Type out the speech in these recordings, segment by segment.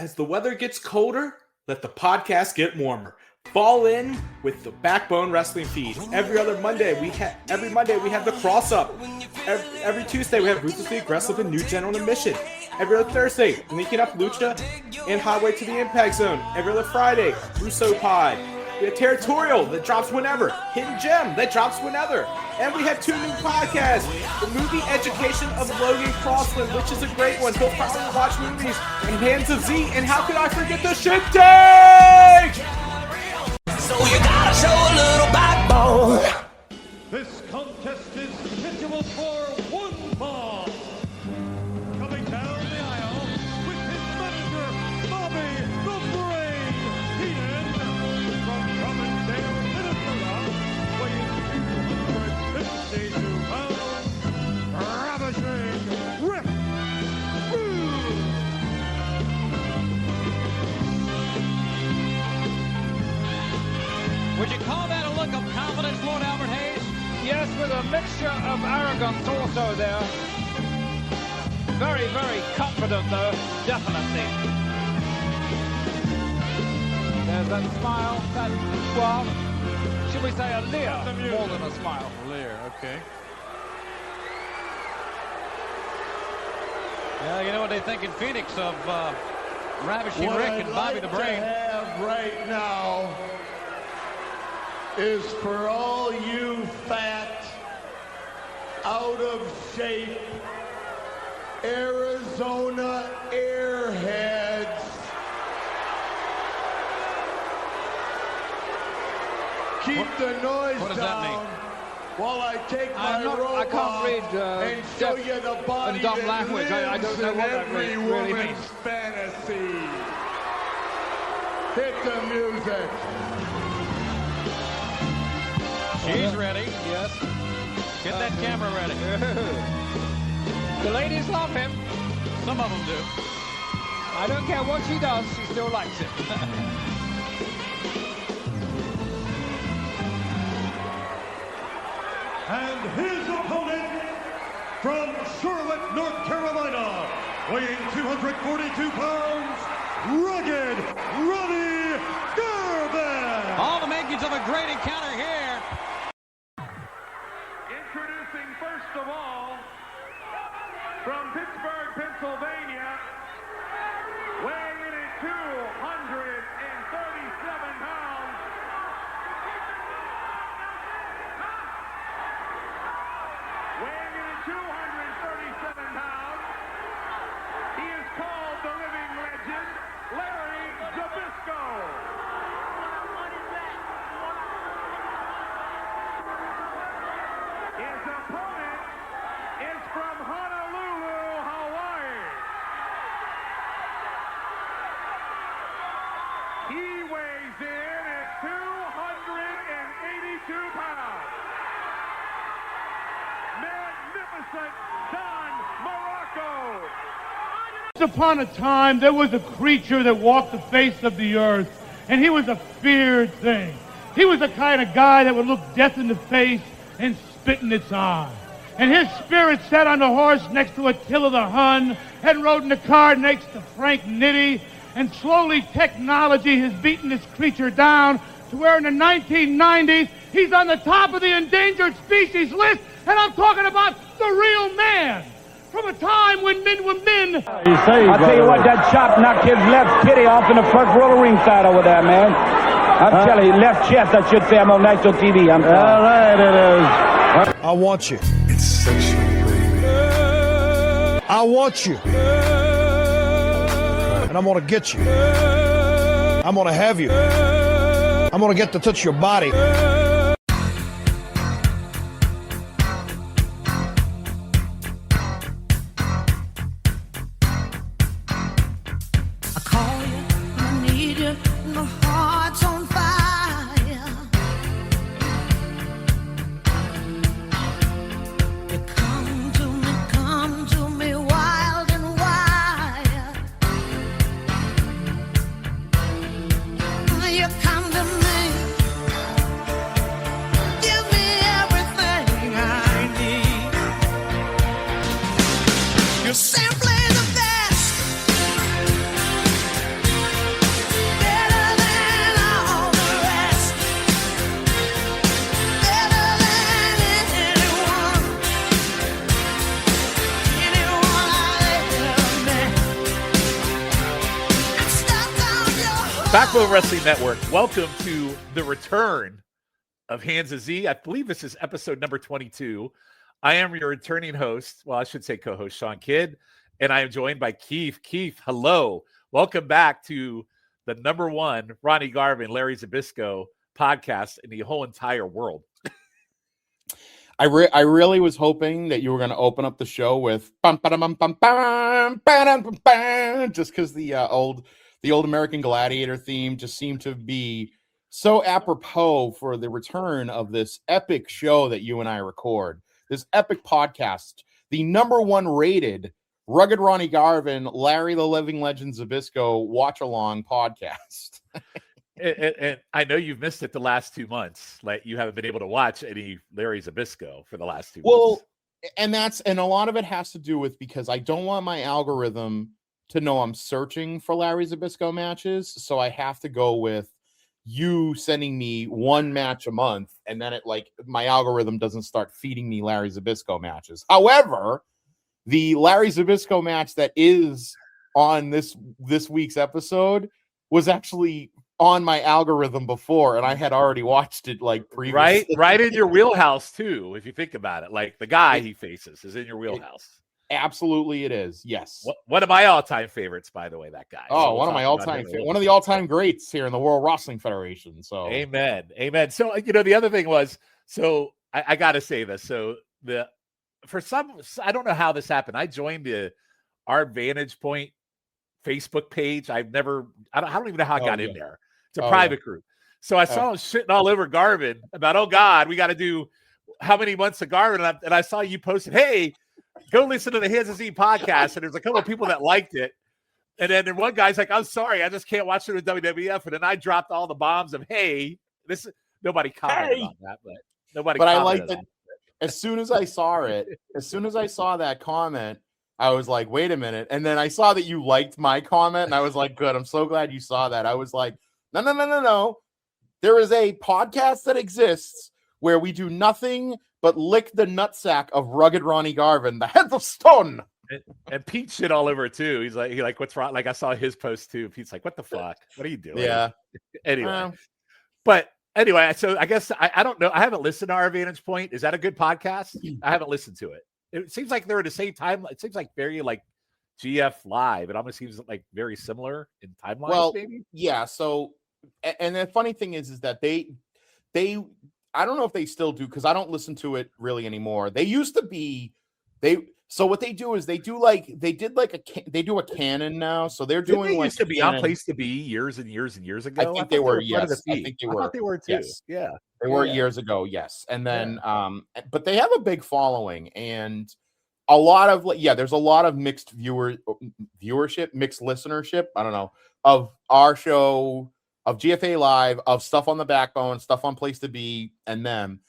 As the weather gets colder, let the podcast get warmer. Fall in with the Backbone Wrestling feed. Every Monday we have the cross up. Every Tuesday we have Ruthlessly Aggressive and New General Admission. Every other Thursday, linking up Lucha and Highway to the Impact Zone. Every other Friday, Russo Pod. We have Territorial that drops whenever. Hidden Gem that drops whenever. And we have 2 new podcasts. The Movie Education of Logan Crossland, which is a great one. He'll finally watch movies. And Hands of Z. And how could I forget the Shit Take? So you gotta show a little backbone. This contest is scheduled for 1 fall. Coming down the aisle with his manager, Bobby the Brain Heenan, from Carbondale, Minnesota, weighing 252 pounds, ravishing Rip Rude. Would you call that a look of confidence, Lord Albert Hayes? Yes, with a mixture of arrogance also there. Very, very confident though, definitely. There's that smile, that suave. Should we say a leer more than a smile? A leer, okay. Yeah, you know what they think in Phoenix of Ravishing Rick and Bobby the Brain. What I'd like to have right now is for all you fat, out of shape Arizona airheads, keep the noise what does that down mean? while I take my robe I can't off read and show deaf you the body and dumb that language. I don't lives know in what that every really woman's means. fantasy. Hit the music. She's ready. Yes. Get that camera ready. The ladies love him. Some of them do. I don't care what she does, she still likes him. And his opponent from Charlotte, North Carolina, weighing 242 pounds, rugged Ronnie Garvin. All the makings of a great encounter here. Introducing first of all, from Pittsburgh, Pennsylvania, weighing in at 237 pounds, weighing in at 237 pounds, he is called the living legend, Larry Zybyszko. His opponent is from Honolulu, Hawaii. He weighs in at 282 pounds. Magnificent Muraco. Once upon a time, there was a creature that walked the face of the earth, and he was a feared thing. He was the kind of guy that would look death in the face and spit in its eye. And his spirit sat on the horse next to Attila the Hun and rode in the car next to Frank Nitti. And slowly technology has beaten this creature down to where in the 1990s, he's on the top of the endangered species list, and I'm talking about the real man. From a time when men were men. I'll tell you what, that chop knocked his left kitty off in the first row of ringside over there, man. I'm telling you, left chest, I should say. I'm on national TV. I'm sorry. All right, it is. I want you. It's sexual, baby. I want you. And I'm gonna get you. I'm gonna have you. I'm gonna get to touch your body. Backbone Wrestling Network, welcome to the return of Hands of Z. I believe this is episode number 22. I am your returning host, well, I should say co-host, Shawn Kidd, and I am joined by Keith. Keith, hello. Welcome back to the number one Ronnie Garvin, Larry Zbyszko podcast in the whole entire world. I really was hoping that you were going to open up the show with just because the old American Gladiator theme just seemed to be so apropos for the return of this epic show that you and I record. This epic podcast, the number one rated Rugged Ronnie Garvin, Larry the Living Legend Zbyszko watch-along podcast. And I know you've missed it the last 2 months. Like, you haven't been able to watch any Larry Zbyszko for the last 2 months. And a lot of it has to do with because I don't want my algorithm to know I'm searching for Larry Zbyszko matches. So I have to go with you sending me one match a month. And then my algorithm doesn't start feeding me Larry Zbyszko matches. However, the Larry Zbyszko match that is on this week's episode was actually on my algorithm before, and I had already watched it previously. Right in your wheelhouse too, if you think about it. Like, the guy he faces is in your wheelhouse. Absolutely, it is. Yes. One of my all-time favorites, by the way, that guy. Oh, so one of my all-time favorites. One of the all-time greats here in the World Wrestling Federation. So amen. So the other thing was, so I got to say this. So I don't know how this happened. I joined our Vantage Point Facebook page. I don't even know how I got in there. It's a private group. So I saw him shitting all over Garvin about, oh God, we got to do how many months of Garvin. And I saw you posted, hey, go listen to the Hands of Z podcast. And there's a couple of people that liked it. And then one guy's like, I'm sorry, I just can't watch it with WWF. And then I dropped all the bombs of, hey, nobody commented on that, but nobody commented. I liked it. As soon as I saw that comment, I was like, wait a minute. And then I saw that you liked my comment, and I was like, good. I'm so glad you saw that. I was like, no. There is a podcast that exists where we do nothing but lick the nutsack of Rugged Ronnie Garvin, the heads of stone. And Pete shit all over it too. He's like, what's wrong? Like, I saw his post too. Pete's like, what the fuck? What are you doing? Yeah. Anyway, so I guess I don't know. I haven't listened to our Vantage Point. Is that a good podcast? I haven't listened to it. It seems like they're at the same time. It seems like very like GF Live. It almost seems like very similar in timelines. Well, maybe. Yeah. So, and the funny thing is that they I don't know if they still do, because I don't listen to it really anymore. They used to be So what they do is they do a canon now. So they're doing used to be on Place to Be years and years and years ago. I think they were. Yes, I think they were. I thought they were too. Yes. Yeah, they were years ago. Yes, and then but they have a big following and a lot of there's a lot of mixed viewership, mixed listenership. I don't know, of our show, of GFA Live, of stuff on the Backbone, stuff on Place to Be, and them.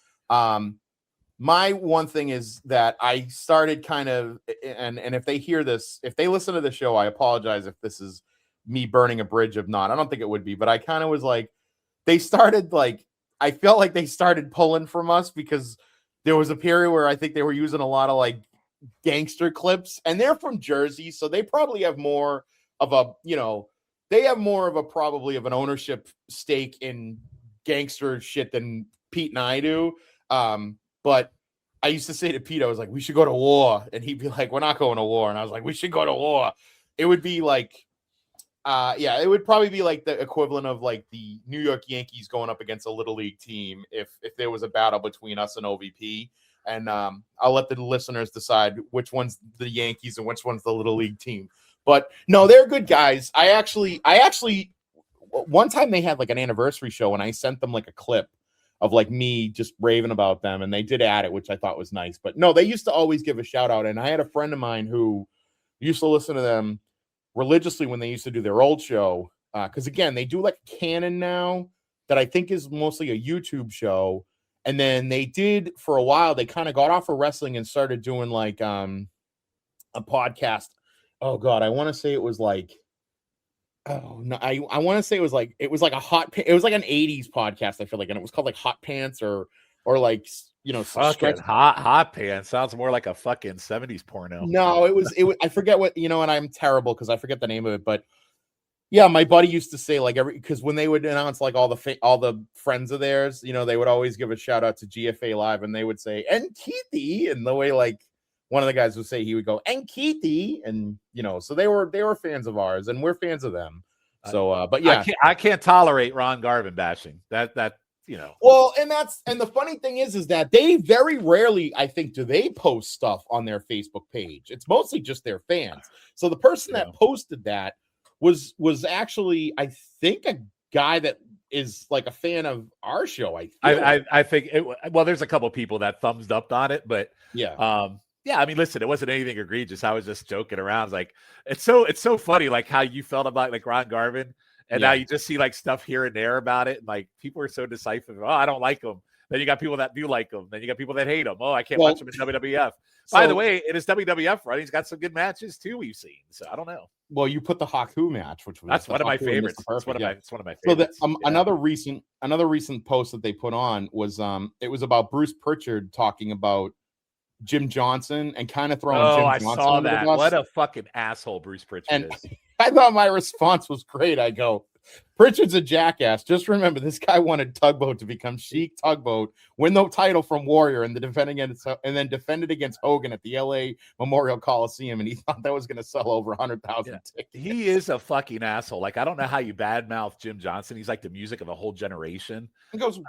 My one thing is that I started kind of, and if they hear this, if they listen to the show, I apologize if this is me burning a bridge of not. I don't think it would be, but I kind of was like, I felt like they started pulling from us because there was a period where I think they were using a lot of gangster clips, and they're from Jersey, so they probably have more of a, probably of an ownership stake in gangster shit than Pete and I do. But I used to say to Pete, I was like, we should go to war. And he'd be like, we're not going to war. And I was like, we should go to war. It would be it would probably be like the equivalent of the New York Yankees going up against a little league team if there was a battle between us and OVP. And I'll let the listeners decide which one's the Yankees and which one's the little league team. But no, they're good guys. I actually one time they had an anniversary show and I sent them a clip of me just raving about them, and they did add it, which I thought was nice. But no, they used to always give a shout out, and I had a friend of mine who used to listen to them religiously when they used to do their old show, because again, they do canon now that I think is mostly a YouTube show, and then they did for a while, they kind of got off of wrestling and started doing a podcast. Oh god, I want to say it was oh no, I want to say it was an 80s podcast, I feel like, and it was called Hot Pants or fucking hot pants sounds more like a fucking 70s porno. No, it was I forget what, and I'm terrible because I forget the name of it, but Yeah, my buddy used to say like because when they would announce like all the friends of theirs, they would always give a shout out to GFA Live, and they would say "and Keithy," and the way like one of the guys would say, he would go "and Keithy," and so they were fans of ours, and we're fans of them. So, but yeah, I can't tolerate Ron Garvin bashing. That. Well, and the funny thing is that they very rarely, I think, do they post stuff on their Facebook page. It's mostly just their fans. So the person that posted that was actually, I think, a guy that is like a fan of our show. I think well, there's a couple of people that thumbs up on it, but yeah. Yeah, I mean, listen, it wasn't anything egregious. I was just joking around. It's like it's so funny, like how you felt about like Ron Garvin, and now you just see like stuff here and there about it. And like people are so decisive. Oh, I don't like him. Then you got people that do like him. Then you got people that hate him. Oh, I can't watch him in WWF. By the way, in his WWF run, he's got some good matches too. We've seen. So I don't know. Well, you put the Haku match, which was that's one of my favorites. It's one of my favorites. So another recent post that they put on was it was about Bruce Pritchard talking about Jim Johnson and kind of throwing Jim Johnson. I saw that. What a fucking asshole Bruce Pritchard is. I thought my response was great. I go, Pritchard's a jackass. Just remember, this guy wanted Tugboat to become Chic Tugboat, win the title from Warrior, and then defended against Hogan at the LA Memorial Coliseum, and he thought that was going to sell over 100,000 tickets. He is a fucking asshole. Like, I don't know how you badmouth Jim Johnson. He's like the music of a whole generation. He goes,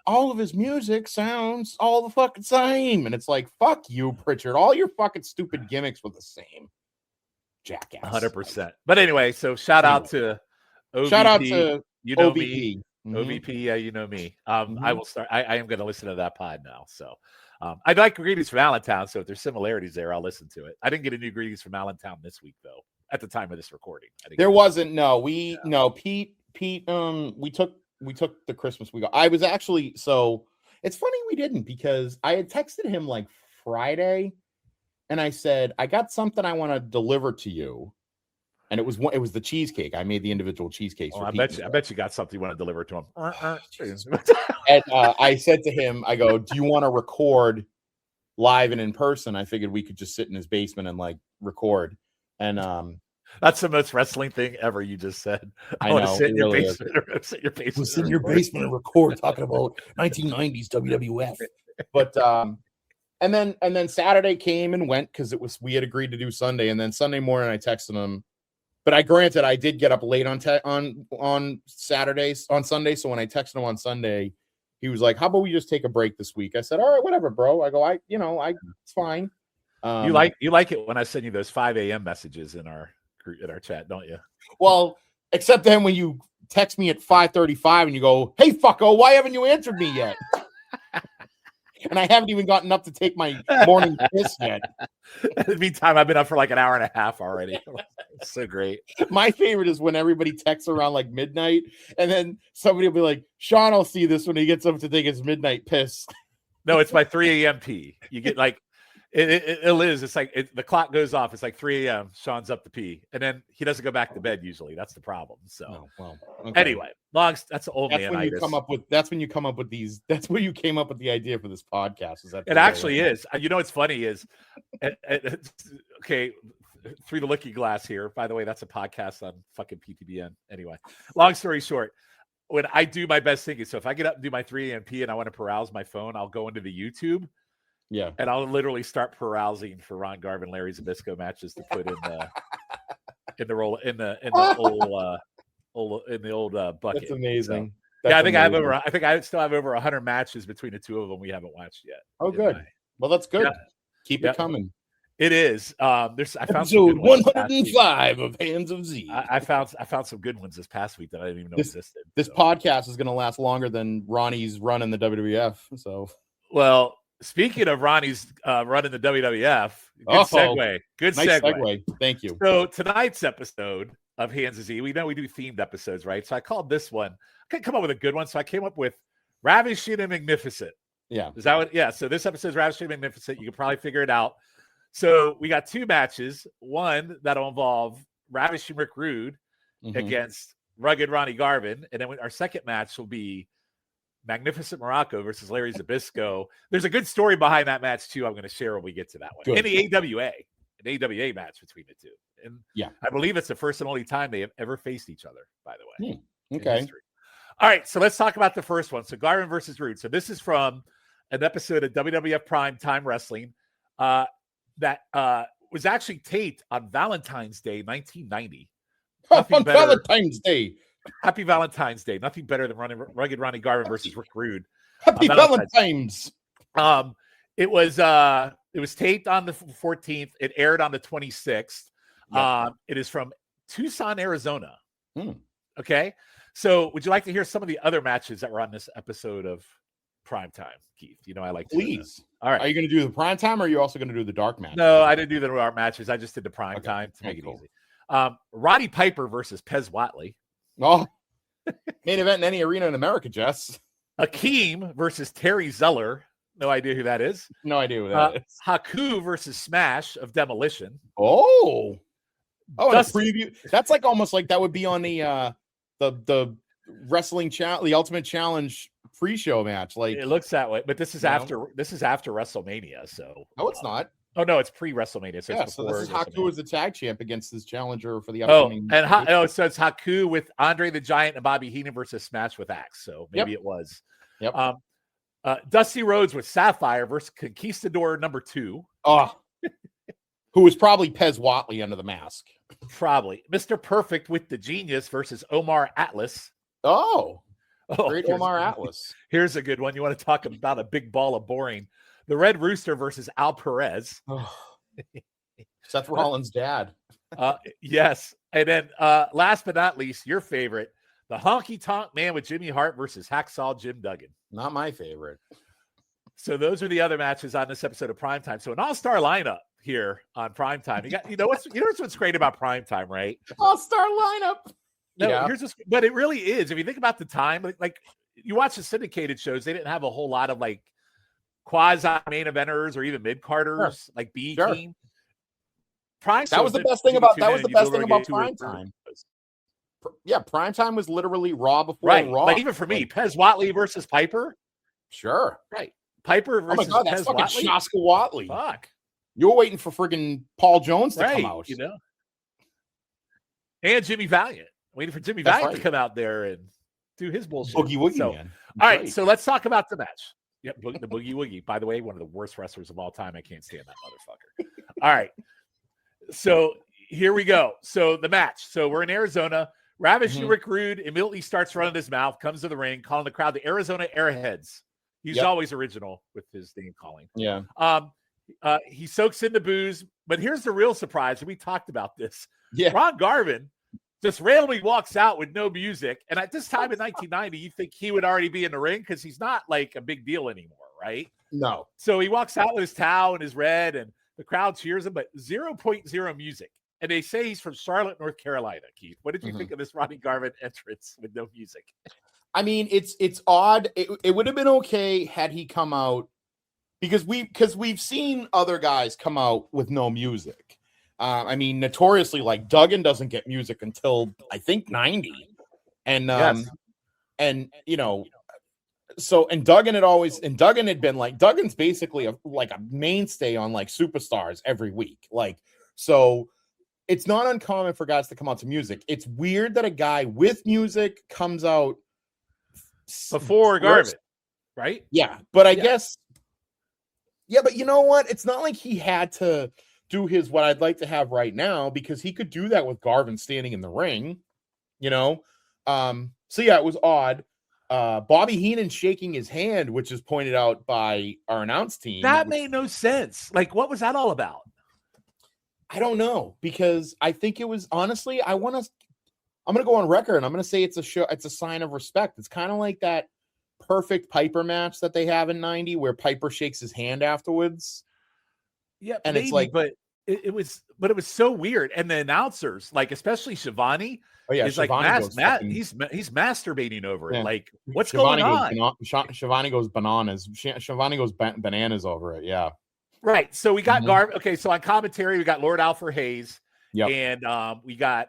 all of his music sounds all the fucking same. And it's like, fuck you, Pritchard. All your fucking stupid gimmicks were the same. Jackass. 100%. But anyway, so shout out to OVP. Shout out to OVP. me. Mm-hmm. OVP, yeah, you know me. I will start. I am going to listen to that pod now. So I'd like greetings from Allentown. So if there's similarities there, I'll listen to it. I didn't get a new greetings from Allentown this week, though, at the time of this recording. There wasn't. No, Pete, we took the Christmas week. I was actually, so it's funny we didn't, because I had texted him like Friday. And I said, I got something I want to deliver to you. And it was the cheesecake. I made the individual cheesecakes. I bet you got something you want to deliver to him. And I said to him, I go, do you want to record live and in person? I figured we could just sit in his basement and like record. And that's the most wrestling thing ever you just said. I know. Sit in your basement. Sit in your basement and record talking about 1990s WWF. But And then Saturday came and went because we had agreed to do Sunday, and then Sunday morning I texted him. But I did get up late on Sunday. So when I texted him on Sunday, he was like, "How about we just take a break this week?" I said, "All right, whatever, bro." I go, it's fine. You like it when I send you those 5 a.m. messages in our chat, don't you? Well, except then when you text me at 5:35 and you go, "Hey, fucko, why haven't you answered me yet?" And I haven't even gotten up to take my morning piss yet. In the meantime, I've been up for like an hour and a half already. It's so great. My favorite is when everybody texts around like midnight, and then somebody will be like, Shawn will see this when he gets up to take his midnight piss. No, it's my 3 a.m. pee. You get like, it is. It's like the clock goes off. It's like 3 a.m. Shawn's up to pee, and then he doesn't go back to bed usually. That's the problem. So, okay. Anyway, that's old man. That's when you come up with these. That's when you came up with the idea for this podcast. Is that it actually is? You know what's funny is, okay, Through the Looking Glass here. By the way, that's a podcast on fucking PTBN. Anyway, long story short, when I do my best thinking, so if I get up and do my 3 a.m. pee and I want to peruse my phone, I'll go into the YouTube. Yeah, and I'll literally start perusing for Ron Garvin, Larry Zybyszko matches to put in the old bucket. That's amazing. So, I think I still have over 100 matches between the two of them we haven't watched yet. Oh, good. Well, that's good. Yeah. Keep it coming. It is. I found episode 105 of Hands of Z. I found some good ones this past week that I didn't even know existed. This podcast is going to last longer than Ronnie's run in the WWF. So, well. Speaking of Ronnie's run in the WWF, good segue. Good nice segue. Thank you. So tonight's episode of Hands of Z, we know we do themed episodes, right? So I called this one. I couldn't come up with a good one, so I came up with Ravishing and Magnificent. Yeah. Is that what? Yeah. So this episode is Ravishing and Magnificent. You can probably figure it out. So we got two matches. One that'll involve Ravishing Rick Rude against Rugged Ronnie Garvin, and then our second match will be Magnificent Muraco versus Larry Zybyszko. There's a good story behind that match too. I'm going to share when we get to that one. Good. And the AWA match between the two. And yeah, I believe it's the first and only time they have ever faced each other, by the way. Okay. All right, so let's talk about the first one. So Garvin versus Rude. So this is from an episode of WWF Prime Time Wrestling that was actually taped on Valentine's Day, 1990. On Valentine's Day. Happy Valentine's Day. Nothing better than Rugged Ronnie Garvin versus Rick Rude. Happy Valentine's. It was taped on the 14th. It aired on the 26th. Yep. It is from Tucson, Arizona. Okay. So would you like to hear some of the other matches that were on this episode of Primetime, Keith? You know, I like to. Please. All right. Are you going to do the primetime or are you also going to do the dark match? No, I didn't do the dark matches. I just did the primetime to make it easy. Roddy Piper versus Pez Watley. Oh, main event in any arena in America, Jess. Akeem versus Terry Zeller. No idea who that is. No idea who that is. Haku versus Smash of Demolition. Oh, and a preview. That's like almost like that would be on the wrestling challenge, the Ultimate Challenge pre-show match. Like it looks that way, but this is after WrestleMania. So no, it's not. Oh no, it's pre-WrestleMania. So, so this is Haku as the tag champ against his challenger for the upcoming. So it's Haku with Andre the Giant and Bobby Heenan versus Smash with Axe. So maybe it was. Yep. Dusty Rhodes with Sapphire versus Conquistador number 2. Oh, who was probably Pez Watley under the mask. Probably. Mr. Perfect with the Genius versus Omar Atlas. Oh, great Omar Atlas. Here's a good one. You want to talk about a big ball of boring. The Red Rooster versus Al Perez. Seth Rollins' dad. Yes. And then last but not least, your favorite, the Honky Tonk Man with Jimmy Hart versus Hacksaw Jim Duggan. Not my favorite. So those are the other matches on this episode of Primetime. So an all-star lineup here on Primetime. You got, what's great about Primetime, right? All-star lineup. No, but it really is. If you think about the time, like you watch the syndicated shows, they didn't have a whole lot of like quasi main eventers or even mid-carders like B team. That was the best thing about Primetime. Yeah, Primetime was literally Raw before Raw. Like even for me, Pez Watley versus Piper. Sure. Right. Piper versus oh my God, that's Pez fucking Watley. Shaska Watley. Fuck. You were waiting for friggin' Paul Jones to come out. You know. And Jimmy Valiant. Waiting for Jimmy Valiant to come out there and do his bullshit. Boogie Woogie, man. All right, so let's talk about the match. Yep, the Boogie Woogie. By the way, one of the worst wrestlers of all time. I can't stand that motherfucker. All right. So here we go. So the match. So we're in Arizona. Ravishing Rick Rude immediately starts running his mouth, comes to the ring, calling the crowd the Arizona Airheads. He's always original with his name calling. Yeah. He soaks in the booze, but here's the real surprise. We talked about this. Yeah. Ron Garvin just randomly walks out with no music. And at this time in 1990, you think he would already be in the ring because he's not like a big deal anymore, right? No. So he walks out with his towel and his red, and the crowd cheers him, but 0.0 music. And they say he's from Charlotte, North Carolina, Keith. What did you think of this Ronnie Garvin entrance with no music? I mean, it's odd. It would have been okay had he come out because we've seen other guys come out with no music. I mean, notoriously, like Duggan doesn't get music until I think 90, and you know, so Duggan had been like Duggan's basically a mainstay on like Superstars every week, like so. It's not uncommon for guys to come out to music. It's weird that a guy with music comes out before Garvin, right? Yeah, but I guess, but you know what? It's not like he had to do his what I'd like to have right now because he could do that with Garvin standing in the ring, you know? So yeah, it was odd. Bobby Heenan shaking his hand, which is pointed out by our announce team. That made no sense. Like, what was that all about? I don't know because I think it was honestly, I'm going to go on record and I'm going to say it's a sign of respect. It's kind of like that perfect Piper match that they have in 90 where Piper shakes his hand afterwards. Yeah. And maybe, it's like, but it was so weird. And the announcers, like, especially Shivani, is like, he's masturbating over it. Like, what's going on? Shivani goes bananas. Shivani goes bananas over it. Yeah. Right. So we got Garvin. Okay. So on commentary, we got Lord Alfred Hayes. Yep. And we got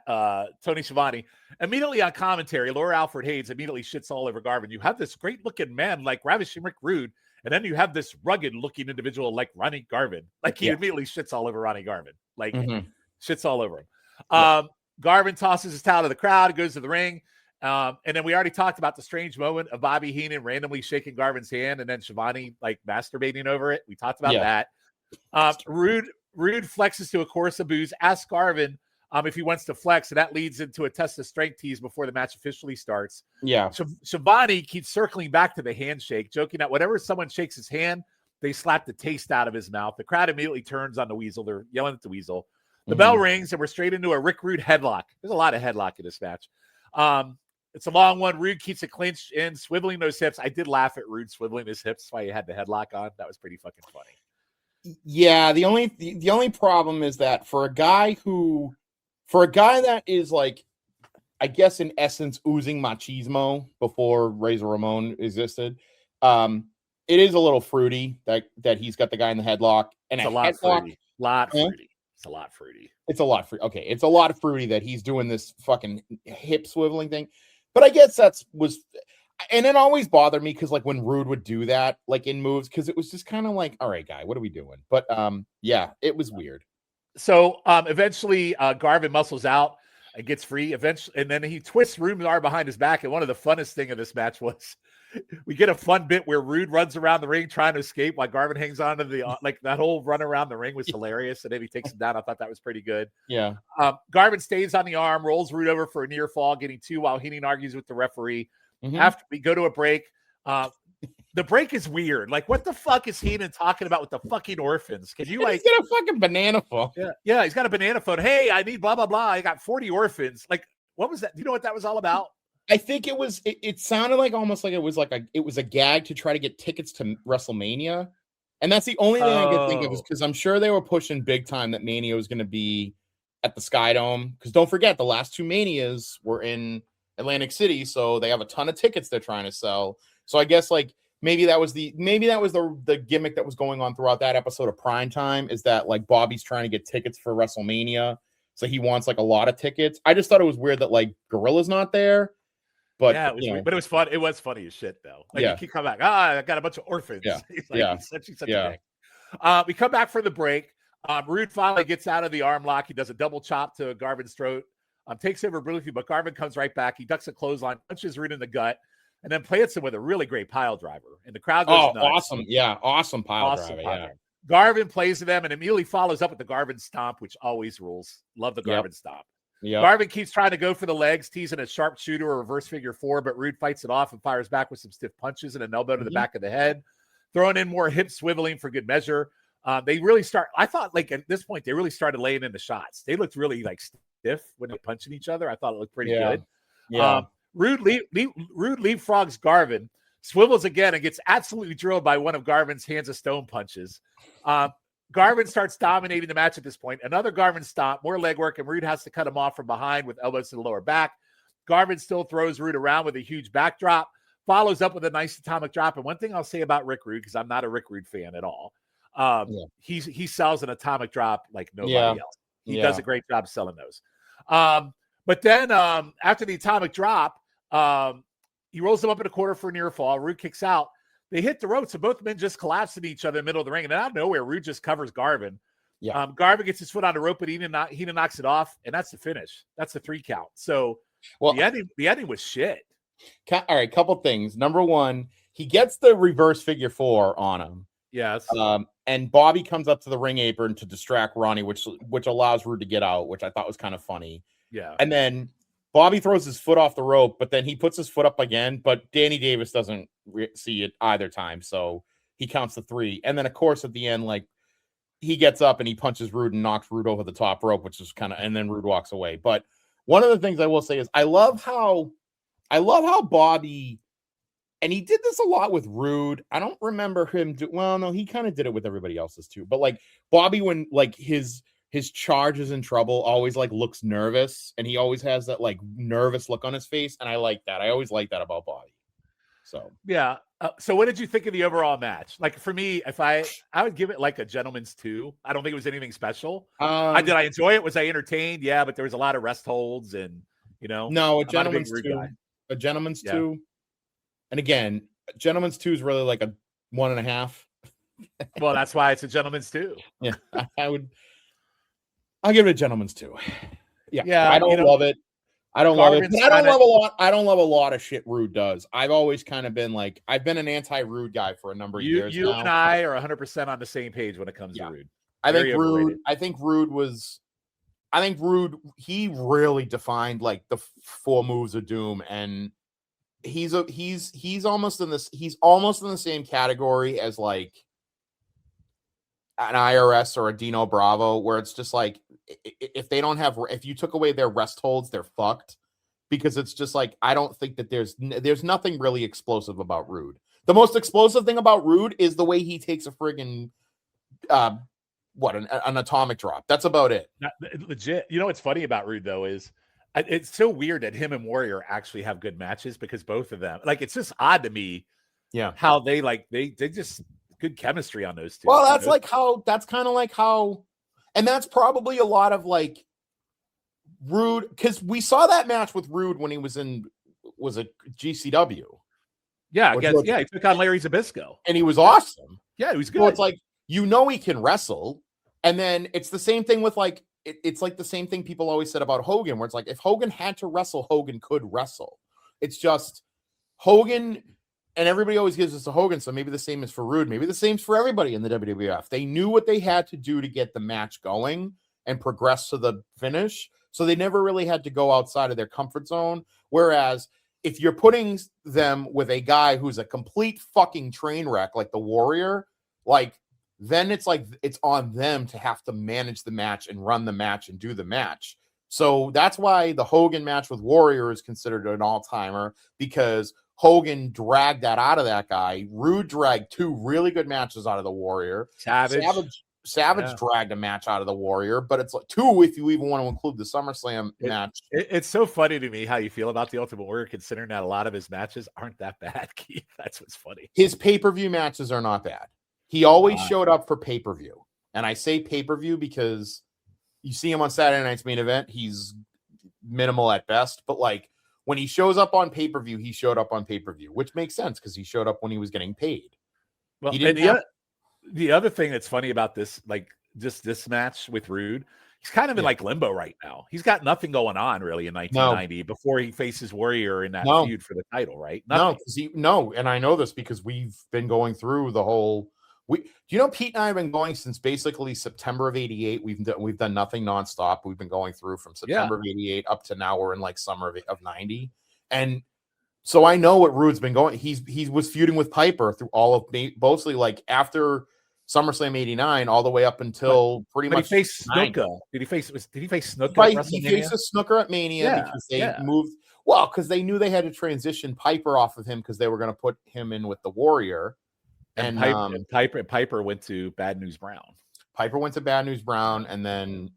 Tony Schiavone. Immediately on commentary, Lord Alfred Hayes immediately shits all over Garvin. You have this great looking man like Ravishing Rick Rude, and then you have this rugged looking individual like Ronnie Garvin. Like he immediately shits all over Ronnie Garvin. Like shits all over him. Garvin tosses his towel to the crowd, goes to the ring. And then we already talked about the strange moment of Bobby Heenan randomly shaking Garvin's hand and then Shivani like masturbating over it. We talked about that. Rude flexes to a chorus of boos, asks Garvin if he wants to flex, and that leads into a test of strength tease before the match officially starts. Yeah. Shivani keeps circling back to the handshake, joking that whenever someone shakes his hand, they slap the taste out of his mouth. The crowd immediately turns on the Weasel. They're yelling at the Weasel. The bell rings, and we're straight into a Rick Rude headlock. There's a lot of headlock in this match. It's a long one. Rude keeps it clinched in, swiveling those hips. I did laugh at Rude swiveling his hips. That's why he had the headlock on. That was pretty fucking funny. Yeah, the only problem is that for a guy that is like, I guess in essence oozing machismo before Razor Ramon existed, it is a little fruity that he's got the guy in the headlock, and it's a lot fruity. Fruity. It's a lot fruity. It's a lot fruity. Okay, it's a lot of fruity that he's doing this fucking hip swiveling thing. But I guess and it always bothered me because like when Rude would do that, like in moves, because it was just kind of like, all right, guy, what are we doing? But yeah, it was weird. So eventually Garvin muscles out and gets free. Eventually, and then he twists Rude's arm behind his back. And one of the funnest thing of this match was we get a fun bit where Rude runs around the ring trying to escape while Garvin hangs on to the like that whole run around the ring was hilarious. And then he takes him down. I thought that was pretty good. Yeah. Garvin stays on the arm, rolls Rude over for a near fall, getting 2 while Heenan argues with the referee. After we go to a break, the break is weird. Like, what the fuck is Heenan talking about with the fucking orphans? Can you like he's got a fucking banana phone? Yeah, he's got a banana phone. Hey, I need blah blah blah. I got 40 orphans. Like, what was that? Do you know what that was all about? I think it was. It sounded like almost like it was a gag to try to get tickets to WrestleMania, and that's the only thing I could think of is because I'm sure they were pushing big time that Mania was going to be at the Sky Dome. Because don't forget, the last 2 Manias were in Atlantic City, so they have a ton of tickets they're trying to sell. So I guess like maybe that was the gimmick that was going on throughout that episode of Prime Time is that like Bobby's trying to get tickets for WrestleMania, so he wants like a lot of tickets. I just thought it was weird that like Gorilla's not there. But yeah, it was weird, but it was fun. It was funny as shit, though. Like, he could come back. I got a bunch of orphans. Yeah, He's like, he's such a dick. We come back from the break. Rude finally gets out of the arm lock. He does a double chop to Garvin's throat. Takes over briefly, but Garvin comes right back. He ducks a clothesline, punches Rude in the gut, and then plants him with a really great pile driver. And the crowd goes nuts. Awesome. Yeah, awesome pile driver. Yeah. Garvin plays to them and immediately follows up with the Garvin stomp, which always rules. Love the Garvin stomp. Yep. Garvin keeps trying to go for the legs, teasing a sharpshooter or reverse figure 4, but Rude fights it off and fires back with some stiff punches and an elbow to the back of the head, throwing in more hip swiveling for good measure. They really I thought like at this point, they really started laying in the shots. They looked really like stiff when they're punching each other. I thought it looked pretty good. Yeah. Rude leapfrogs Garvin, swivels again and gets absolutely drilled by one of Garvin's hands of stone punches. Garvin starts dominating the match at this point. Another Garvin stomp, more leg work, and Rude has to cut him off from behind with elbows to the lower back. Garvin still throws Rude around with a huge backdrop, follows up with a nice atomic drop. And one thing I'll say about Rick Rude, because I'm not a Rick Rude fan at all, he sells an atomic drop like nobody else. He does a great job selling those. But then after the atomic drop, he rolls him up in a quarter for a near fall. Rude kicks out. They hit the ropes, so both men just collapse into each other in the middle of the ring. And then out of nowhere, Rude just covers Garvin. Yeah. Garvin gets his foot on the rope, but Heenan knocks it off, and that's the finish. That's the 3 count. So the ending was shit. All right, couple things. Number one, he gets the reverse figure 4 on him. Yes. And Bobby comes up to the ring apron to distract Ronnie, which allows Rude to get out, which I thought was kind of funny. Yeah. And then Bobby throws his foot off the rope, but then he puts his foot up again, but Danny Davis doesn't see it either time, so he counts the 3. And then, of course, at the end, like, he gets up and he punches Rude and knocks Rude over the top rope, which is kind of, and then Rude walks away. But one of the things I will say is I love how Bobby, and he did this a lot with Rude. I don't remember him he kind of did it with everybody else's too. But like Bobby, when like his charge is in trouble, always like looks nervous, and he always has that like nervous look on his face, and I like that. I always like that about Bobby. So yeah. So what did you think of the overall match? Like for me, if I would give it like a gentleman's 2. I don't think it was anything special. Did I enjoy it? Was I entertained? Yeah, but there was a lot of rest holds and no, a gentleman's 2. A gentleman's 2. And again, gentleman's 2 is really like a 1.5. Well, that's why it's a gentleman's 2. Yeah, I'll give it a gentleman's 2. Yeah, I don't love it. I don't love it. But I don't love a lot of shit Rude does. I've always kind of been like, I've been an anti-Rude guy for a number of years You now. and I are 100% on the same page when it comes to Rude. I think Rude, he really defined like the 4 moves of doom, and he's almost in the same category as like an IRS or a Dino Bravo, where it's just like, if you took away their rest holds, they're fucked, because it's just like, I don't think that there's nothing really explosive about Rude. The most explosive thing about Rude is the way he takes a friggin' an atomic drop. That's about it. Legit. You know what's funny about Rude though is it's so weird that him and Warrior actually have good matches, because both of them, like, it's just odd to me, how they just good chemistry on those two. Well, that's kind of like how, and that's probably a lot of like Rude, because we saw that match with Rude when he was it GCW? Yeah, he took on Larry Zbyszko, and he was awesome. Yeah, he was good. So it's like, he can wrestle, and then it's the same thing with like it's like the same thing people always said about Hogan, where it's like, if Hogan had to wrestle, Hogan could wrestle. It's just Hogan, and everybody always gives us a Hogan, so maybe the same is for Rude. Maybe the same is for everybody in the WWF. They knew what they had to do to get the match going and progress to the finish, so they never really had to go outside of their comfort zone. Whereas if you're putting them with a guy who's a complete fucking train wreck like the Warrior, like, then it's like it's on them to have to manage the match and run the match and do the match. So that's why the Hogan match with Warrior is considered an all-timer, because Hogan dragged that out of that guy. Rude dragged 2 really good matches out of the Warrior. Savage dragged a match out of the Warrior, but it's like 2 if you even want to include the SummerSlam match. It's so funny to me how you feel about the Ultimate Warrior, considering that a lot of his matches aren't that bad, Keith. That's what's funny. His pay-per-view matches are not bad. He always showed up for pay-per-view. And I say pay-per-view because you see him on Saturday Night's Main Event, he's minimal at best. But like, when he shows up on pay-per-view, he showed up on pay-per-view, which makes sense because he showed up when he was getting paid. Well, the other thing that's funny about this, like just this match with Rude, he's kind of in like limbo right now. He's got nothing going on really in 1990 before he faces Warrior in that feud for the title, right? Nothing. And I know this because we've been going through the whole. Do you know Pete and I have been going since basically September of '88? We've done nothing nonstop. We've been going through from September of '88 up to now. We're in like summer of '90, and so I know what Rude's been going. He was feuding with Piper through all of mostly like after SummerSlam '89 all the way up until pretty much. He faced Snuka. Did he face Snuka? Right, he faced Snooker at Mania because they moved. Well, because they knew they had to transition Piper off of him because they were going to put him in with the Warrior. And Piper went to Bad News Brown. And then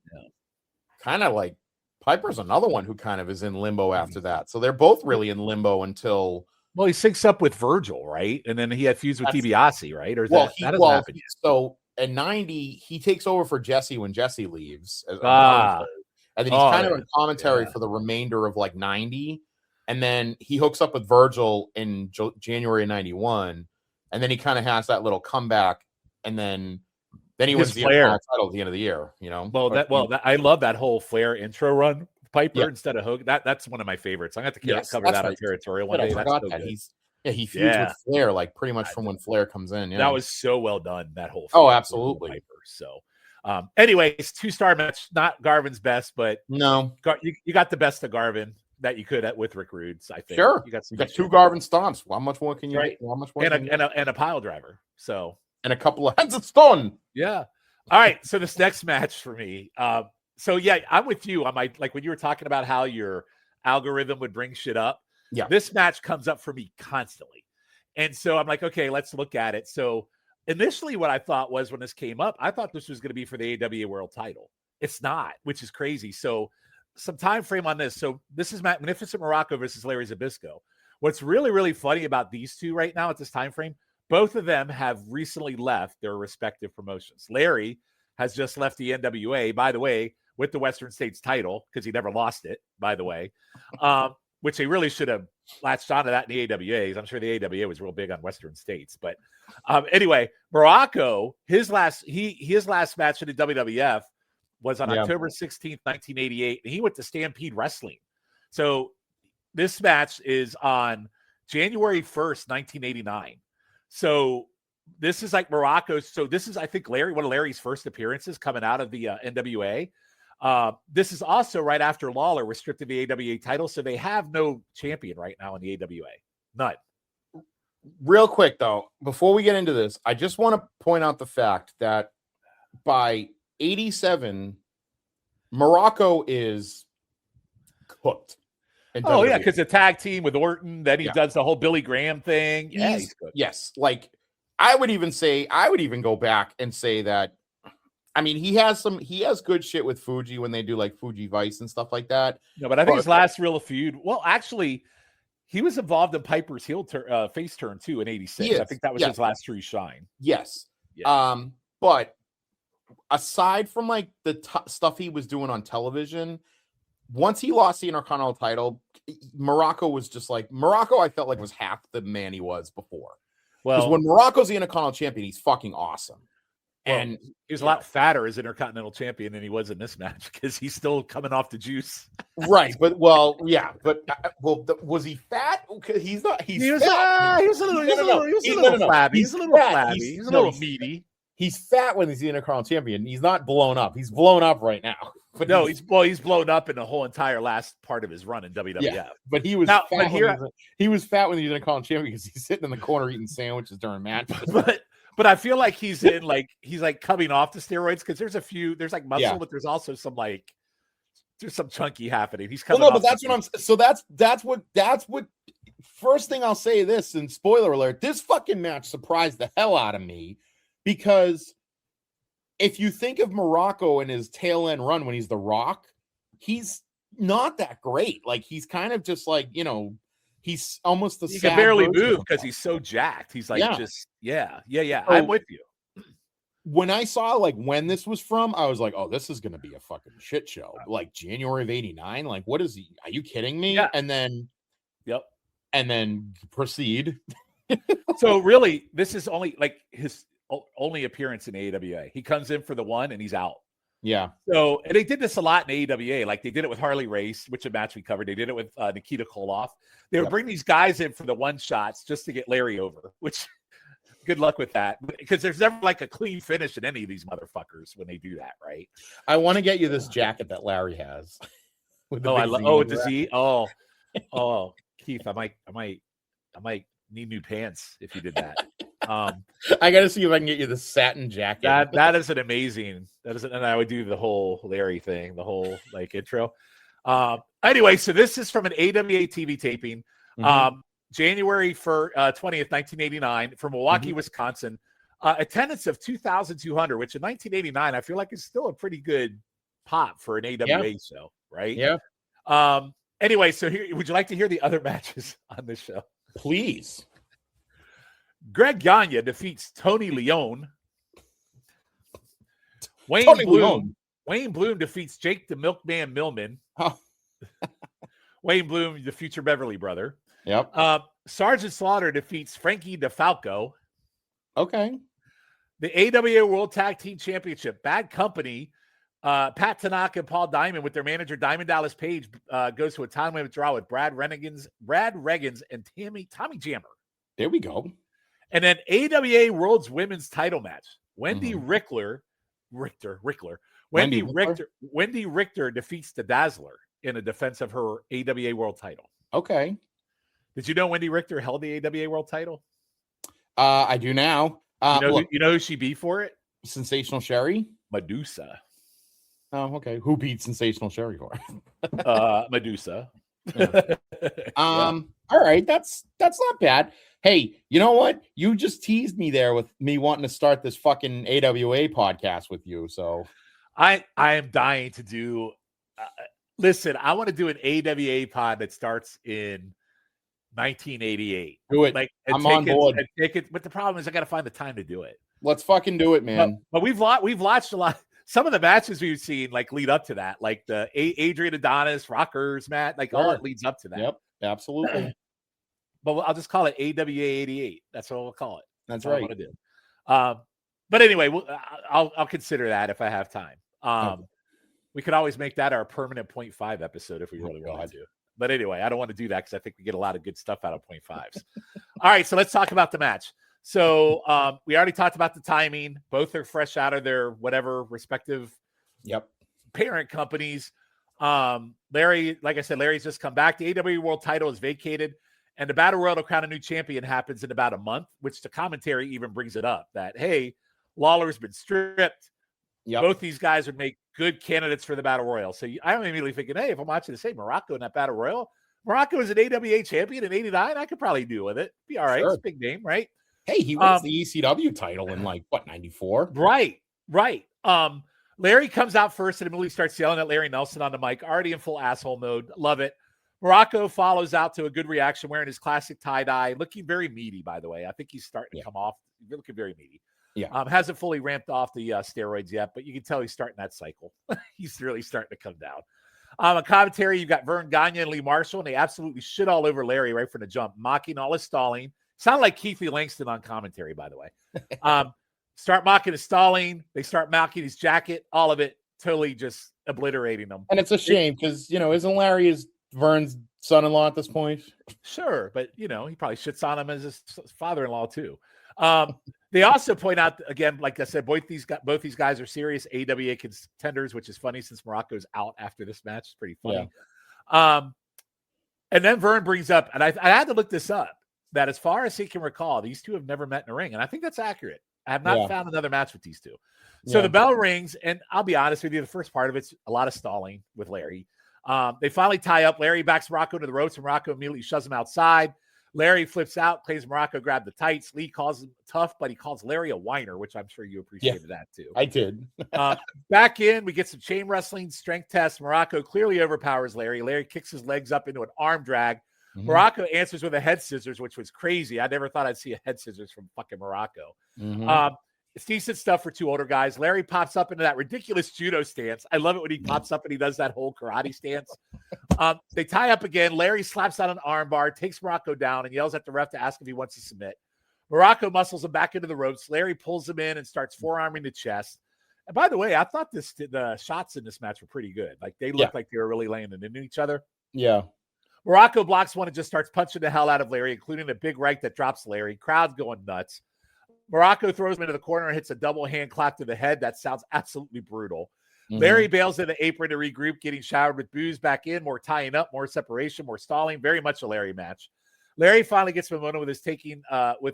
kind of like Piper's another one who kind of is in limbo after that. So they're both really in limbo until. Well, he syncs up with Virgil, right? And then he had feuds with DiBiase, right? Or that doesn't happen yet. So in '90, he takes over for Jesse when Jesse leaves. And then he's kind of in commentary for the remainder of like '90. And then he hooks up with Virgil in January of '91. And then he kind of has that little comeback, and then he wins the title at the end of the year. You know, I love that whole Flair intro run, Piper instead of Hogan. That's one of my favorites. I'm going to have to cover that on Territorial one day. I forgot that. He feuds with Flair like pretty much from when Flair comes in. Yeah. That was so well done. That whole absolutely. Piper. So, anyways, 2-star match, not Garvin's best, but no, you got the best of Garvin that you could with Rick Rude. I think sure you got 2 Garvin stomps. How much more can you? Right. How much more? And a pile driver. So and a couple of heads of stone. Yeah. All right. So this next match for me. So yeah, I'm with you. I might like when you were talking about how your algorithm would bring shit up. Yeah. This match comes up for me constantly, and so I'm like, okay, let's look at it. So initially, what I thought was when this came up, I thought this was going to be for the AWA World Title. It's not, which is crazy. So. Some time frame on this. So this is Magnificent Muraco versus Larry Zbyszko. What's really, really funny about these two right now at this time frame, both of them have recently left their respective promotions. Larry has just left the NWA, by the way, with the Western States title, because he never lost it, by the way, which they really should have latched onto that in the AWA. I'm sure the AWA was real big on Western States. But anyway, Muraco, his last match in the WWF was on October 16th, 1988, and he went to Stampede Wrestling. So this match is on January 1st, 1989. So this is like Muraco's. So this is, I think, one of Larry's first appearances coming out of the NWA. This is also right after Lawler was stripped of the AWA title, so they have no champion right now in the AWA. None. Real quick, though, before we get into this, I just want to point out the fact that by 87, Muraco is cooked. Oh, yeah, because the tag team with Orton, then he does the whole Billy Graham thing. Yeah, he's good. Yes, like I would even go back and say that, I mean, he has good shit with Fuji when they do like Fuji Vice and stuff like that. No, but I think his last real feud, well, actually, he was involved in Piper's face turn too in 86. I think that was his last true shine. Yes. But aside from like the stuff he was doing on television, once he lost the Intercontinental title, Muraco was just like Muraco. I felt like was half the man he was before. Because when Muraco's the Intercontinental champion, he's fucking awesome. Well, And he was a lot fatter as Intercontinental champion than he was in this match because he's still coming off the juice. Right, but was he fat? He's not. He was a little flabby. He's a little flabby. He's a little meaty. He's fat when he's the Intercontinental champion. He's not blown up. He's blown up right now. But no, he's blown up in the whole entire last part of his run in WWF. Yeah, but he was fat when he was Intercontinental champion because he's sitting in the corner eating sandwiches during matches. But I feel like he's coming off the steroids because there's like muscle, but there's also some there's some chunky happening. He's coming. Well, no, but that's what I'm. So that's what. First thing I'll say this, and spoiler alert: this fucking match surprised the hell out of me because if you think of Muraco and his tail end run when he's The Rock, he's not that great. Like he's kind of just like he's almost the. He can barely move because he's so jacked. He's like I'm with you. When I saw when this was from, I was like, oh, this is going to be a fucking shit show. Like January of 89. Like, what is he? Are you kidding me? Yeah. And then, and then proceed. So really, this is only his only appearance in AWA. He comes in for the one and he's out. Yeah. So, and they did this a lot in AWA. Like they did it with Harley Race, which a match we covered. They did it with Nikita Koloff. They would bring these guys in for the one shots just to get Larry over, which good luck with that. Because there's never a clean finish in any of these motherfuckers when they do that, right? I want to get you this jacket that Larry has. With the Z. Oh, Keith, I might need new pants if you did that. I got to see if I can get you the satin jacket. That is an amazing. And I would do the whole Larry thing, the whole intro. Anyway, so this is from an AWA TV taping, January 20th, 1989, from Milwaukee, Wisconsin. Attendance of 2,200, which in 1989 I feel like is still a pretty good pop for an AWA show, right? Yeah. Anyway, so here, would you like to hear the other matches on this show? Please. Greg Gagne defeats Tony Leone. Wayne Bloom defeats Jake the Milkman Millman. Oh. Wayne Bloom, the future Beverly brother. Yep. Sergeant Slaughter defeats Frankie DeFalco. Okay. The AWA World Tag Team Championship. Bad Company. Pat Tanaka and Paul Diamond with their manager Diamond Dallas Page goes to a time limit draw with Brad Reggins, and Tommy Jammer. There we go. And then AWA World's Women's Title match. Wendy Richter defeats the Dazzler in a defense of her AWA World Title. Okay. Did you know Wendy Richter held the AWA World Title? I do now. You know who she beat for it? Sensational Sherry? Medusa. Oh, okay. Who beat Sensational Sherry for Medusa. Yeah. All right. That's not bad. Hey, you know what? You just teased me there with me wanting to start this fucking AWA podcast with you. So I am dying to do. Listen, I want to do an AWA pod that starts in 1988. Do it. I'm on board. But the problem is I got to find the time to do it. Let's fucking do it, man. But we've watched a lot. Some of the matches we've seen lead up to that, like the Adrian Adonis Rockers match, all it leads up to that. Yep, absolutely. But I'll just call it AWA 88. That's what we'll call it. That's right. right. I want to do. But anyway, I'll consider that if I have time. We could always make that our permanent 0.5 episode if we really wanted to. But anyway, I don't want to do that because I think we get a lot of good stuff out of 0.5s. All right, so let's talk about the match. So we already talked about the timing. Both are fresh out of their whatever respective parent companies. Larry, like I said, Larry's just come back. The AWA World title is vacated, and the Battle Royal to crown a new champion happens in about a month, which the commentary even brings it up that, hey, Lawler's been stripped. Both these guys would make good candidates for the Battle Royal. So I'm immediately thinking, hey, if I'm watching the same Muraco in that Battle Royal, Muraco is an AWA champion in 89. I could probably deal with it. Be all right. It's a big name, right? Hey, he wins the ECW title in 94? Right. Larry comes out first and immediately starts yelling at Larry Nelson on the mic, already in full asshole mode. Love it. Muraco follows out to a good reaction, wearing his classic tie-dye, looking very meaty, by the way. I think he's starting to come off. He's looking very meaty. Hasn't fully ramped off the steroids yet, but you can tell he's starting that cycle. He's really starting to come down. On commentary, you've got Vern Gagne and Lee Marshall, and they absolutely shit all over Larry right from the jump, mocking all his stalling. Sound like Keithy Langston on commentary, by the way. Start mocking his stalling. They start mocking his jacket. All of it totally just obliterating them. And it's a shame because, isn't Larry his Vern's son-in-law at this point? Sure, but, he probably shits on him as his father-in-law, too. They also point out, again, like I said, both these guys are serious AWA contenders, which is funny since Muraco's out after this match. It's pretty funny. And then Vern brings up, and I had to look this up, that as far as he can recall, these two have never met in a ring. And I think that's accurate. I have not found another match with these two. So the bell rings, and I'll be honest with you, the first part of it's a lot of stalling with Larry. They finally tie up. Larry backs Muraco to the ropes, and Muraco immediately shoves him outside. Larry flips out, claims Muraco grabbed the tights. Lee calls him tough, but he calls Larry a whiner, which I'm sure you appreciated that too. I did. Back in, we get some chain wrestling, strength tests. Muraco clearly overpowers Larry. Larry kicks his legs up into an arm drag. Muraco answers with a head scissors, which was crazy. I never thought I'd see a head scissors from fucking Muraco. It's decent stuff for two older guys. Larry pops up into that ridiculous judo stance. I love it when he pops up and he does that whole karate stance. They tie up again. Larry slaps on an arm bar, takes Muraco down, and yells at the ref to ask if he wants to submit. Muraco muscles him back into the ropes. Larry pulls him in and starts forearming the chest. And by the way, I thought the shots in this match were pretty good. Like they looked like they were really laying into each other. Yeah. Muraco blocks one and just starts punching the hell out of Larry, including a big right that drops Larry. Crowd's going nuts. Muraco throws him into the corner and hits a double hand clap to the head. That sounds absolutely brutal. Larry bails in the apron to regroup, getting showered with booze back in, more tying up, more separation, more stalling. Very much a Larry match. Larry finally gets momentum with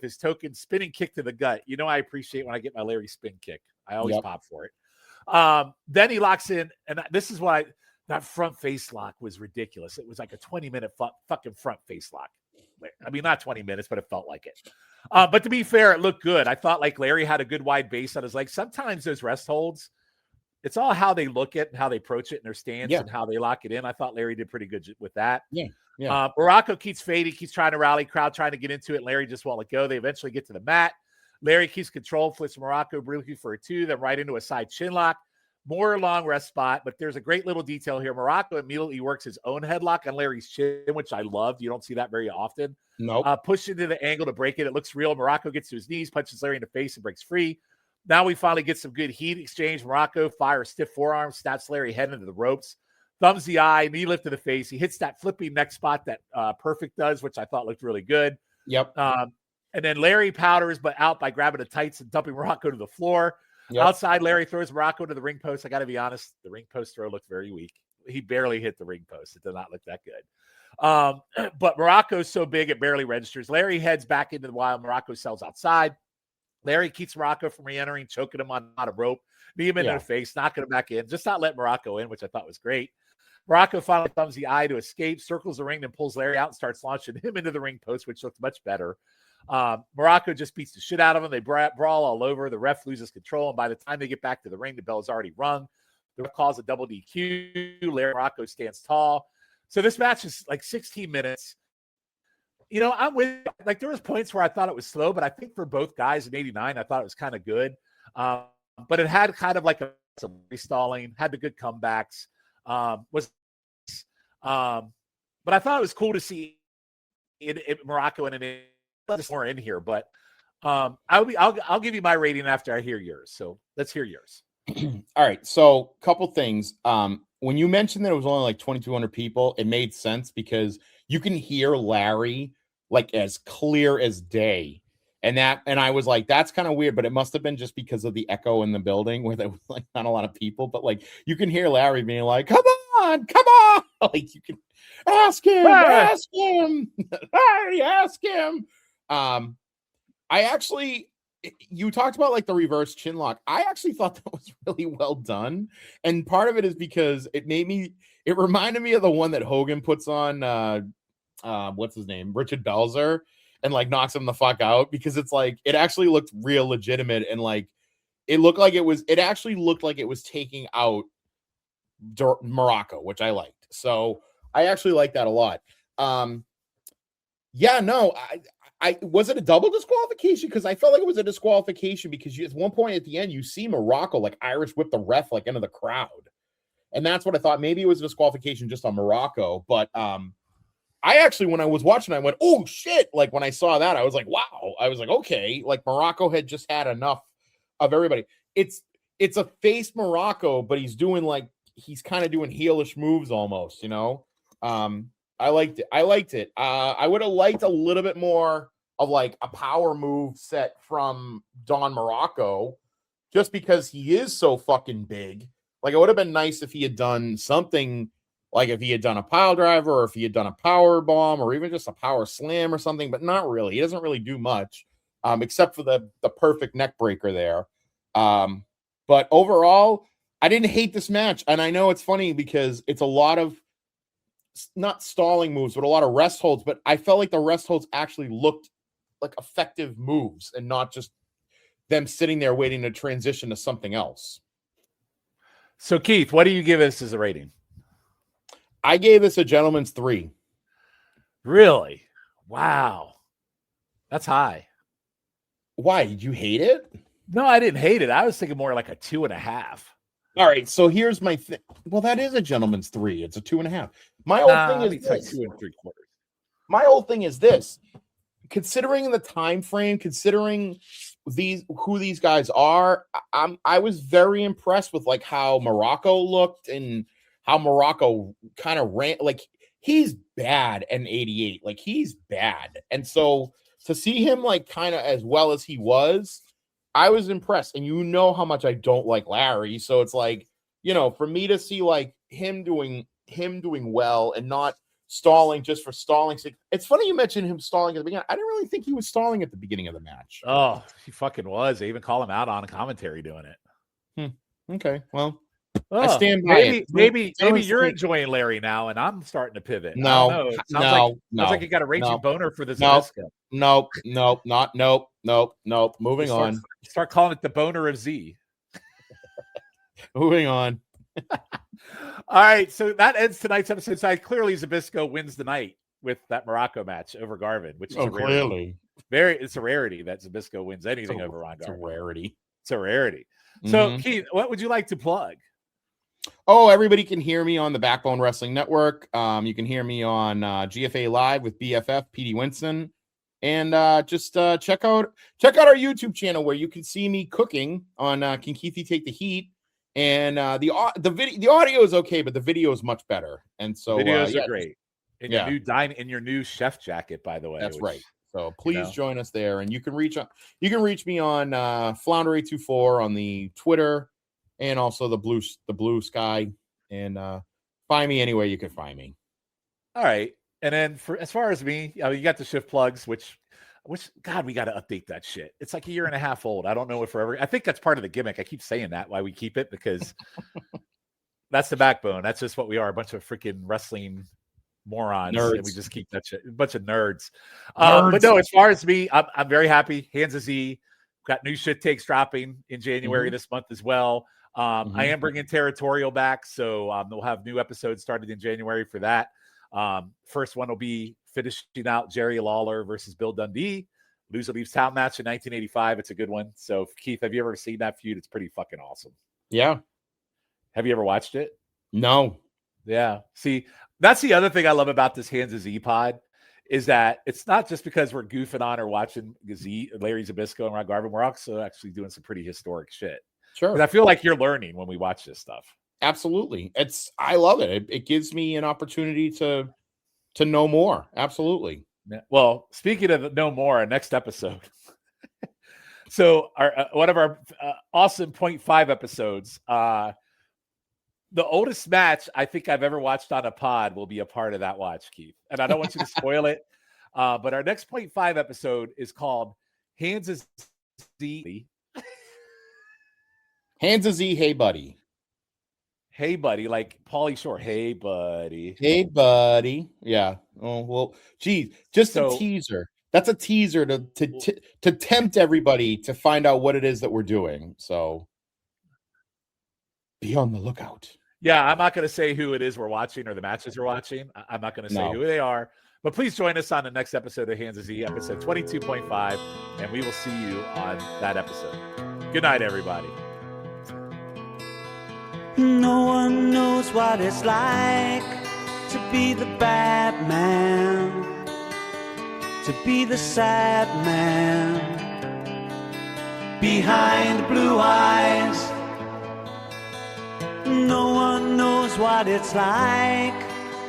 his token spinning kick to the gut. I appreciate when I get my Larry spin kick. I always pop for it. Then he locks in, and this is why that front face lock was ridiculous. It was like a 20-minute fucking front face lock. I mean, not 20 minutes, but it felt like it. But to be fair, it looked good. I thought like Larry had a good wide base on his legs. Sometimes those rest holds, it's all how they look at and how they approach it in their stance and how they lock it in. I thought Larry did pretty good with that. Muraco keeps fading, keeps trying to rally, crowd trying to get into it, and Larry just won't let go. They eventually get to the mat. Larry keeps control, flips Muraco briefly for a 2, then right into a side chin lock. More long rest spot, but there's a great little detail here. Muraco immediately works his own headlock on Larry's chin, which I loved. You don't see that very often. Pushed into the angle to break it. It looks real. Muraco gets to his knees, punches Larry in the face, and breaks free. Now we finally get some good heat exchange. Muraco fires stiff forearm, snaps Larry head into the ropes, thumbs the eye, knee lift to the face. He hits that flipping neck spot that Perfect does, which I thought looked really good. And then Larry powders, but out by grabbing the tights and dumping Muraco to the floor. Outside, Larry throws Muraco to the ring post. I got to be honest, the ring post throw looked very weak. He barely hit the ring post. It did not look that good. But Muraco's so big, it barely registers. Larry heads back into the wild. Muraco sells outside. Larry keeps Muraco from re-entering, choking him on a rope, knee him into the face, knocking him back in, just not letting Muraco in, which I thought was great. Muraco finally thumbs the eye to escape, circles the ring, and pulls Larry out and starts launching him into the ring post, which looked much better. Muraco just beats the shit out of him. They brawl all over. The ref loses control, and by the time they get back to the ring, the bell is already rung. The ref calls a double DQ. Larry Muraco stands tall. So this match is like 16 minutes. I'm with, like, there was points where I thought it was slow, but I think for both guys in 89, I thought it was kind of good. But it had kind of like some stalling, had the good comebacks. But I thought it was cool to see Muraco and there's more in here, but I'll give you my rating after I hear yours. So let's hear yours. All right. So, couple things. When you mentioned that it was only like 2,200 people, it made sense because you can hear Larry like as clear as day. And I was like, that's kind of weird, but it must have been just because of the echo in the building where there was like not a lot of people, but like you can hear Larry being like, come on. Like you can ask him. Larry, ask him. I actually, you talked about like the reverse chin lock. I actually thought that was really well done. And part of it is because it reminded me of the one that Hogan puts on, what's his name? Richard Belzer, and like knocks him the fuck out, because it's like, it actually looked real legitimate. And like, it actually looked like it was taking out Muraco, which I liked. So I actually like that a lot. Yeah, no, I was it a double disqualification? Because I felt like it was a disqualification because at one point at the end, you see Muraco like Irish whip the ref like into the crowd. And that's what I thought. Maybe it was a disqualification just on Muraco. But I actually, when I was watching, I went, oh shit. Like when I saw that, I was like, wow. I was like, okay. Like Muraco had just had enough of everybody. It's a face Muraco, but he's kind of doing heelish moves almost, you know? I liked it. I would have liked a little bit more of like a power move set from Don Muraco, just because he is so fucking big. Like it would have been nice if he had done something, like if he had done a pile driver, or if he had done a power bomb, or even just a power slam or something, but not really. He doesn't really do much, except for the perfect neck breaker there. But overall, I didn't hate this match. And I know it's funny because it's a lot of not stalling moves, but a lot of rest holds. But I felt like the rest holds actually looked like effective moves and not just them sitting there waiting to transition to something else. So Keith, what do you give this as a rating? I gave this a gentleman's 3. Really? Wow. That's high. Why? Did you hate it? No, I didn't hate it. I was thinking more like a 2.5. All right. So here's my thing. Well, that is a gentleman's 3. It's a 2.5. My whole thing is this. 2 3/4. My whole thing is this. Considering the time frame, considering who these guys are, I was very impressed with like how Muraco looked and how Muraco kind of ran. Like he's bad in 88. Like he's bad. And so to see him like kind of as well as he was, I was impressed. And you know how much I don't like Larry. So it's like, you know, for me to see like him doing well and not stalling just for stalling. It's funny you mentioned him stalling at the beginning. I didn't really think he was stalling at the beginning of the match. Oh, he fucking was. They even call him out on commentary doing it. Okay. Well, I stand by it. Maybe you're enjoying Larry now, and I'm starting to pivot. No. Sounds like you got a raging boner for this. Nope. Moving on. Start calling it the boner of Z. Moving on. All right, so that ends tonight's episode. So clearly, Zybyszko wins the night with that Muraco match over Garvin, which is a rarity. It's a rarity that Zybyszko wins anything over Ron Garvin. It's a rarity. So, Keith, what would you like to plug? Oh, everybody can hear me on the Backbone Wrestling Network. You can hear me on GFA Live with BFF PD Winston, and just check out our YouTube channel where you can see me cooking on Can Keithy Take the Heat. And the audio is okay, but the video is much better. And so videos are great. In your new chef jacket, by the way. That's right. So please join us there, and you can reach me on Flounder824 on the Twitter, and also the blue sky, and find me anywhere you can find me. All right, and then as far as me, you got the shift plugs, which God, we got to update that shit. It's like a year and a half old. I don't know if forever. I think that's part of the gimmick. I keep saying that why we keep it, because that's the backbone. That's just what we are, a bunch of freaking wrestling morons. Nerds. And we just keep that shit, a bunch of nerds. But no, as far as me, I'm very happy. Hands of Z, got new shit takes dropping in January this month as well. I am bringing Territorial back, so we'll have new episodes started in January for that. First one will be finishing out Jerry Lawler versus Bill Dundee. Loser leaves town match in 1985. It's a good one. So, Keith, have you ever seen that feud? It's pretty fucking awesome. Yeah. Have you ever watched it? No. Yeah. See, that's the other thing I love about this Hands of Z pod is that it's not just because we're goofing on or watching Larry Zybyszko and Ron Garvin. We're also actually doing some pretty historic shit. Sure. 'Cause I feel like you're learning when we watch this stuff. Absolutely. I love it. It gives me an opportunity to know more. Absolutely. Yeah. Well, speaking of no more, our next episode. So our one of our awesome 0.5 episodes, the oldest match I think I've ever watched on a pod will be a part of that watch, Keith. And I don't want you to spoil it. But our next 0.5 episode is called Hands of Z. Hands of Z, hey buddy. Hey buddy, like Pauly Shore. Hey buddy. Hey buddy. Yeah. Oh well, geez, just a teaser. That's a teaser to tempt everybody to find out what it is that we're doing. So be on the lookout. Yeah, I'm not going to say who it is we're watching or the matches we're watching. I'm not going to say who they are. But please join us on the next episode of Hands of Z, episode 22.5, and we will see you on that episode. Good night, everybody. No one knows what it's like to be the bad man, to be the sad man behind blue eyes. No one knows what it's like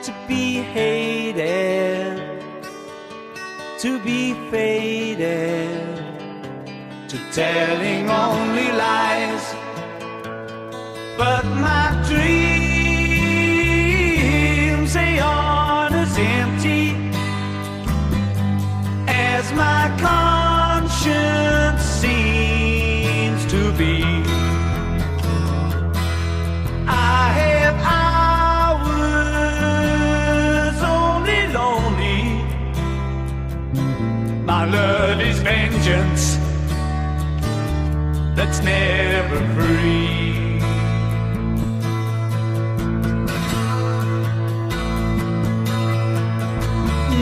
to be hated, to be faded, to telling only lies. But my dreams, they aren't as empty as my conscience seems to be. I have hours only lonely. My love is vengeance that's never free.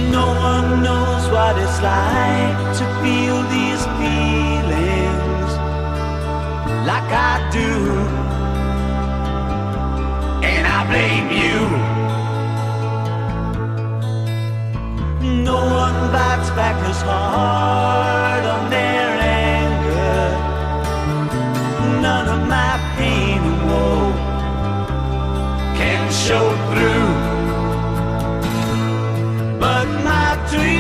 No one knows what it's like to feel these feelings like I do. And I blame you. No one bites back as hard on their anger. None of my pain and woe can show through. But my dreams,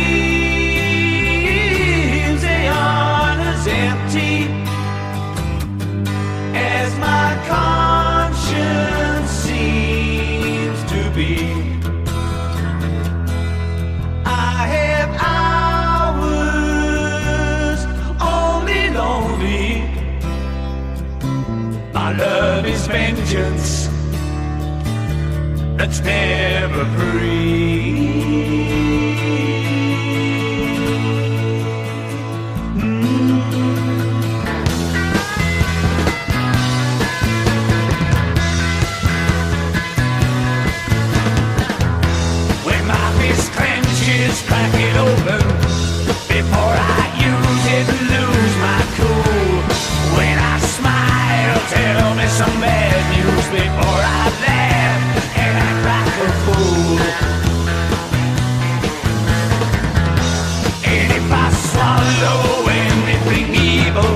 they aren't as empty as my conscience seems to be. I have hours only lonely. My love is vengeance that's never free. Crack it open before I use it and lose my cool. When I smile, tell me some bad news before I laugh and act like a fool. And if I swallow anything evil,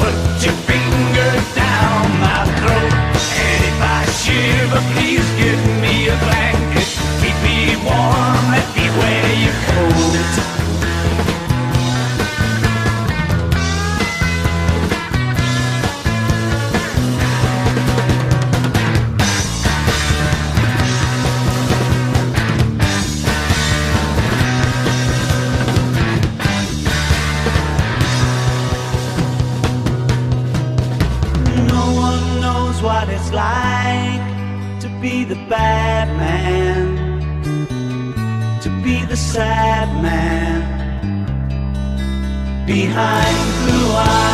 put your finger down my throat. And if I shiver, please give me a blanket. Keep me warm, let me wear your coat. No one knows what it's like to be the bad man, to be the sad man behind blue eyes.